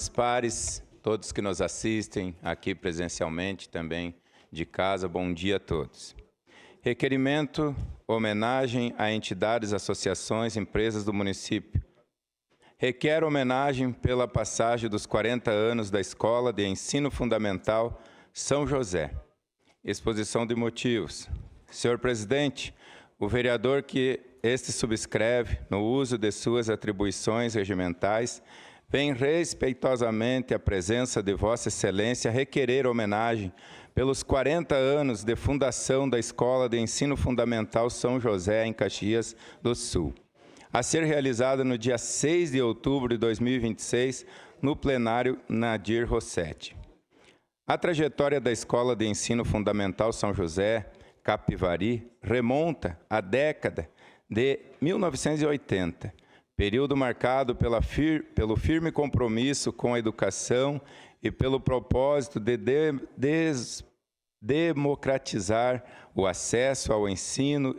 Pares, todos que nos assistem aqui presencialmente, também de casa, bom dia a todos. Requerimento, homenagem a entidades, associações, empresas do município. Requer homenagem pela passagem dos 40 anos da Escola de Ensino Fundamental São José. Exposição de motivos. Senhor presidente, o vereador que este subscreve, no uso de suas atribuições regimentais, vem respeitosamente à presença de Vossa Excelência requerer homenagem pelos 40 anos de fundação da Escola de Ensino Fundamental São José, em Caxias do Sul, a ser realizada no dia 6 de outubro de 2026, no plenário Nadir Rossetti. A trajetória da Escola de Ensino Fundamental São José, Capivari, remonta à década de 1980, período marcado pelo firme compromisso com a educação e pelo propósito de democratizar o acesso ao ensino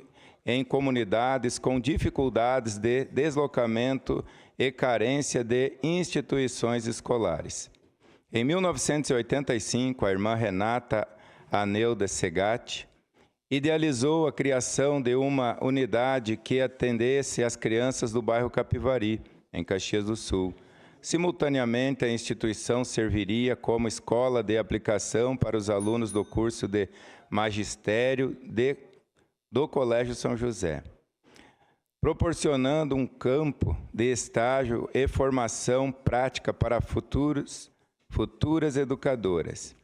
em comunidades com dificuldades de deslocamento e carência de instituições escolares. Em 1985, a irmã Renata Aneuda Segatti idealizou a criação de uma unidade que atendesse as crianças do bairro Capivari, em Caxias do Sul. Simultaneamente, a instituição serviria como escola de aplicação para os alunos do curso de magistério do Colégio São José, proporcionando um campo de estágio e formação prática para futuras educadoras.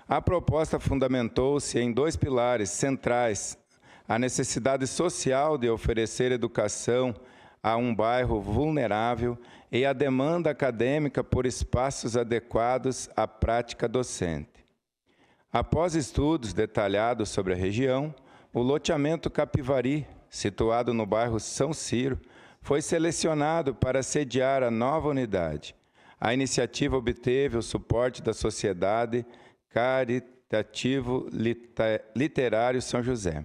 A proposta fundamentou-se em dois pilares centrais: a necessidade social de oferecer educação a um bairro vulnerável e a demanda acadêmica por espaços adequados à prática docente. Após estudos detalhados sobre a região, o loteamento Capivari, situado no bairro São Ciro, foi selecionado para sediar a nova unidade. A iniciativa obteve o suporte da Sociedade Caritativo Literário São José,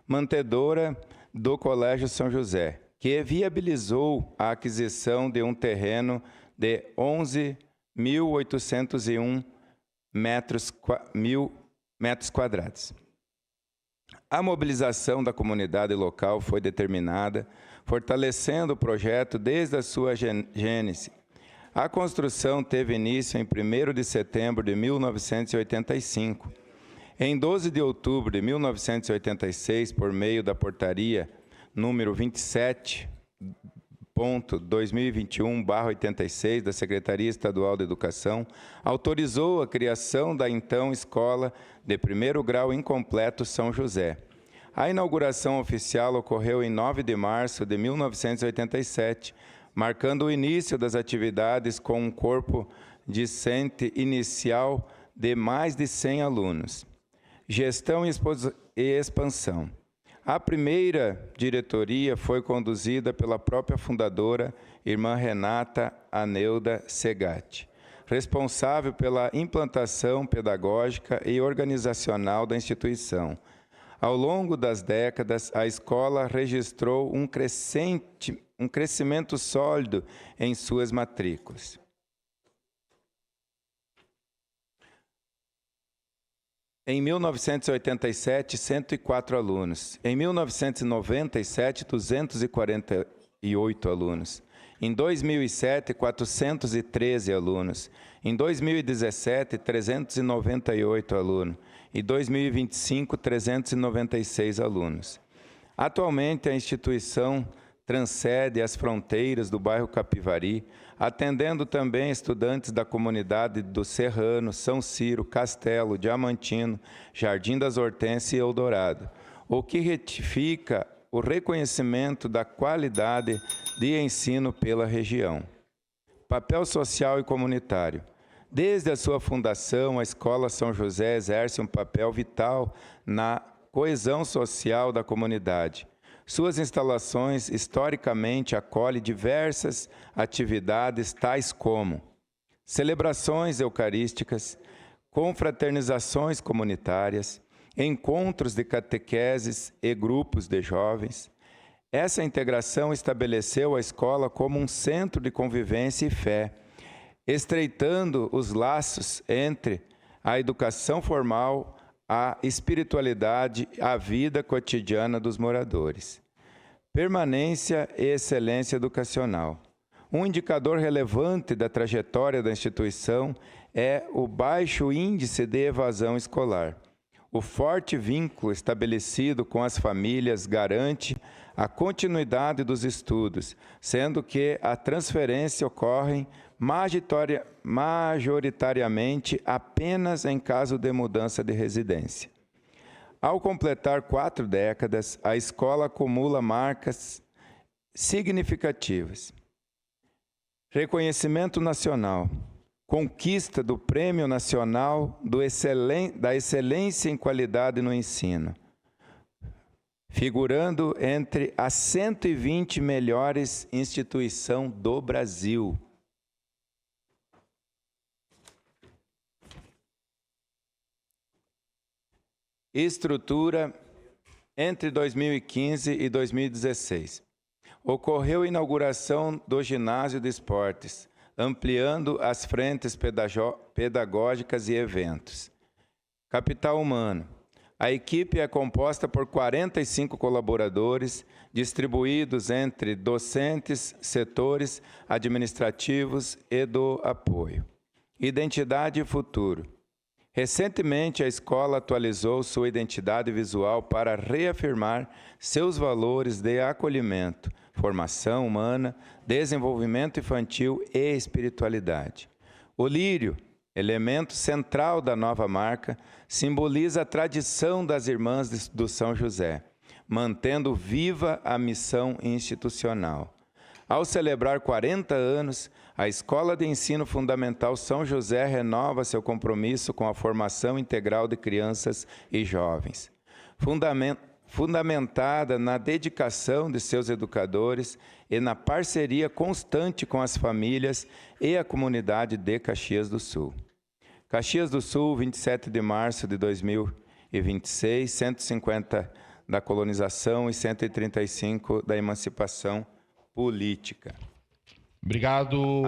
mantedora do Colégio São José, que viabilizou a aquisição de um terreno de 11.801 metros quadrados. A mobilização da comunidade local foi determinada, fortalecendo o projeto desde a sua gênese. A construção teve início em 1º de setembro de 1985. Em 12 de outubro de 1986, por meio da portaria número 27.2021/86 da Secretaria Estadual de Educação, autorizou a criação da então Escola de Primeiro Grau Incompleto São José. A inauguração oficial ocorreu em 9 de março de 1987, marcando o início das atividades com um corpo discente inicial de mais de 100 alunos. Gestão e expansão. A primeira diretoria foi conduzida pela própria fundadora, irmã Renata Aneuda Segatti, responsável pela implantação pedagógica e organizacional da instituição. Ao longo das décadas, a escola registrou um crescimento sólido em suas matrículas. Em 1987, 104 alunos. Em 1997, 248 alunos. Em 2007, 413 alunos. Em 2017, 398 alunos. Em 2025, 396 alunos. Atualmente, a instituição transcende as fronteiras do bairro Capivari, atendendo também estudantes da comunidade do Serrano, São Ciro, Castelo, Diamantino, Jardim das Hortênsias e Eldorado, o que retifica o reconhecimento da qualidade de ensino pela região. Papel social e comunitário. Desde a sua fundação, a Escola São José exerce um papel vital na coesão social da comunidade. Suas instalações, historicamente, acolhem diversas atividades, tais como celebrações eucarísticas, confraternizações comunitárias, encontros de catequeses e grupos de jovens. Essa integração estabeleceu a escola como um centro de convivência e fé, estreitando os laços entre a educação formal, a espiritualidade, a vida cotidiana dos moradores. Permanência e excelência educacional. Um indicador relevante da trajetória da instituição é o baixo índice de evasão escolar. O forte vínculo estabelecido com as famílias garante a continuidade dos estudos, sendo que a transferência ocorre majoritariamente apenas em caso de mudança de residência. Ao completar 4 décadas, a escola acumula marcas significativas. Reconhecimento nacional. Conquista do Prêmio Nacional da Excelência em Qualidade no Ensino, figurando entre as 120 melhores instituições do Brasil. Estrutura entre 2015 e 2016. Ocorreu a inauguração do ginásio de esportes, ampliando as frentes pedagógicas e eventos. Capital humano. A equipe é composta por 45 colaboradores, distribuídos entre docentes, setores administrativos e do apoio. Identidade e futuro. Recentemente, a escola atualizou sua identidade visual para reafirmar seus valores de acolhimento, formação humana, desenvolvimento infantil e espiritualidade. O lírio, elemento central da nova marca, simboliza a tradição das Irmãs do São José, mantendo viva a missão institucional. Ao celebrar 40 anos, a Escola de Ensino Fundamental São José renova seu compromisso com a formação integral de crianças e jovens. Fundamentada na dedicação de seus educadores e na parceria constante com as famílias e a comunidade de Caxias do Sul. Caxias do Sul, 27 de março de 2026, 150 da colonização e 135 da emancipação política. Obrigado.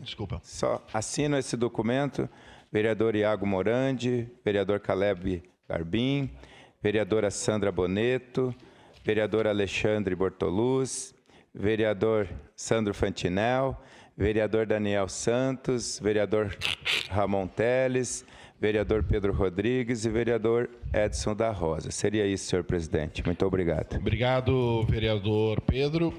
Desculpa. Só assino esse documento, vereador Iago Morandi, vereador Caleb Garbim, vereadora Sandra Boneto, vereador Alexandre Bortoluz, vereador Sandro Fantinel, vereador Daniel Santos, vereador Ramon Teles, vereador Pedro Rodrigues e vereador Edson da Rosa. Seria isso, senhor presidente. Muito obrigado. Obrigado, vereador Pedro.